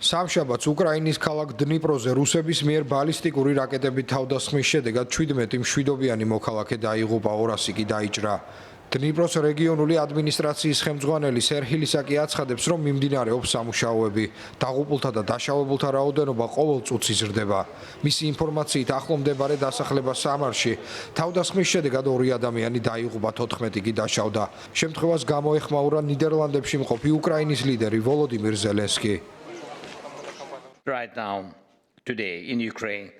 სამშაბათს უკრაინის ქალაქ დნიპროზე რუსების მიერ ბალისტიკური რაკეტებით თავდასხმის შედეგად 17 მშვიდობიანი მოქალაქე დაიღუპა, 200 კი დაიჭრა. დნიპროს რეგიონული ადმინისტრაციის ხელმძღვანელი სერჰი ლისაკი აცხადებს, რომ მიმდინარეობს სამუშაოები. დაღუპულთა და დაშავებულთა რაოდენობა ყოველ წუთს იზრდება. მისი ინფორმაციით, ახლო მდებარე დასახლება სამარში თავდასხმის შედეგად 2 ადამიანი დაიღუპა, 14 კი დაშავდა. შემთხვევას გამოეხმაურა ნიდერლანდებში მყოფი უკრაინის ლიდერი ვოლოდიმირ ზელენსკი. Right now, today in Ukraine.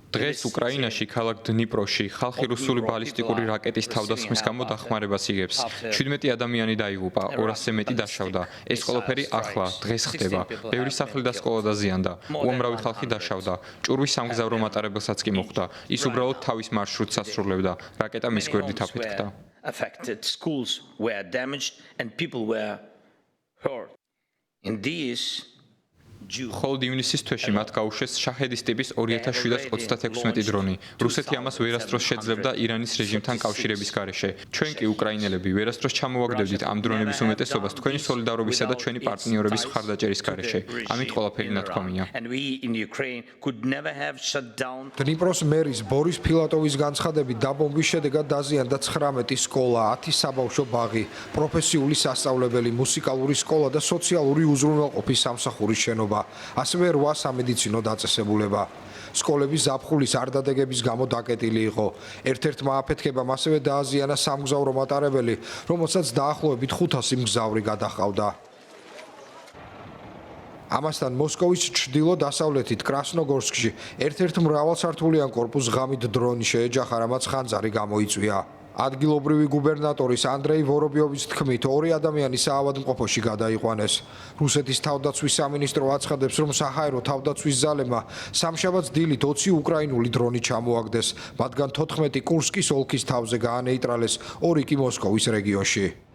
დღეს უკრაინაში ქალაქ დნიპროში ხალხი რუსული ბალისტიკური რაკეტის თავდასხმის გამო დახმარებას იღებს. 17 ადამიანი დაიღუპა, 200-ზე მეტი დაშავდა. ეს ყველაფერი ახლა, დღეს ხდება. ბევრი სახლი და სკოლა დაზიანდა. უამრავი ხალხი დაშავდა. ჭურვის სამგზავრო მატარებელსაც კი მოხვდა. ის უბრალოდ თავის მარშრუტს ასრულებდა. რაკეტა მის გვერდით აფეთქდა. Affected schools were damaged and people were hurt. In this მხოლოდ ივნისის თვეში მათ გაუშვეს შაჰედის ტიპის 2736 დრონი. რუსეთი ამას ვერასდროს შეძლებდა ირანის რეჟიმთან კავშირების გარეშე. ჩვენ კი უკრაინელები ვერასდროს ჩამოვაგდებდით ამ დრონების უმეტესობას თქვენი სოლიდარობისა და ჩვენი პარტნიორების მხარდაჭერის გარეშე. ამით ყველაფერი ნათქვამია. დნიპროს მერის ბორის ფილატოვის განცხადებით, დაბომბვის შედეგად დაზიანდა 19 სკოლა, 10 საბავშვო ბაღი, პროფესიული სასწავლებელი, მუსიკალური სკოლა და სოციალური უზრუნველყოფის სამსახურის შენობა. ასევე 8 სამედიცინო დაწესებულება. სკოლების ზაფხულის არდადეგების გამო დაკეტილი იყო. ერთ-ერთმა აფეთქებამ ასევე დააზიანა სამგზავრო მატარებელი, რომელსაც დაახლოებით 500 მგზავრი გადაჰყავდა. ამასთან მოსკოვის ჩრდილო-დასავლეთით კრასნოგორსკში ერთ-ერთ მრავალსართულიან კორპუსს ღამით დრონი შეეჯახა, რამაც ხანძარი გამოიწვია. ადგილობრივი გუბერნატორის ანდრეი ვორობიოვის თქმით, 2 ადამიანი საავადმყოფოში გადაიყვანეს. რუსეთის თავდაცვის სამინისტრო აცხადებს, რომ საჰაერო თავდაცვის ძალებმა სამშაბათს დილით 20 უკრაინული დრონი ჩამოაგდეს, მათგან 14 კურსკის ოლქის თავზე გაანეიტრალეს, 2 კი მოსკოვის რეგიონში.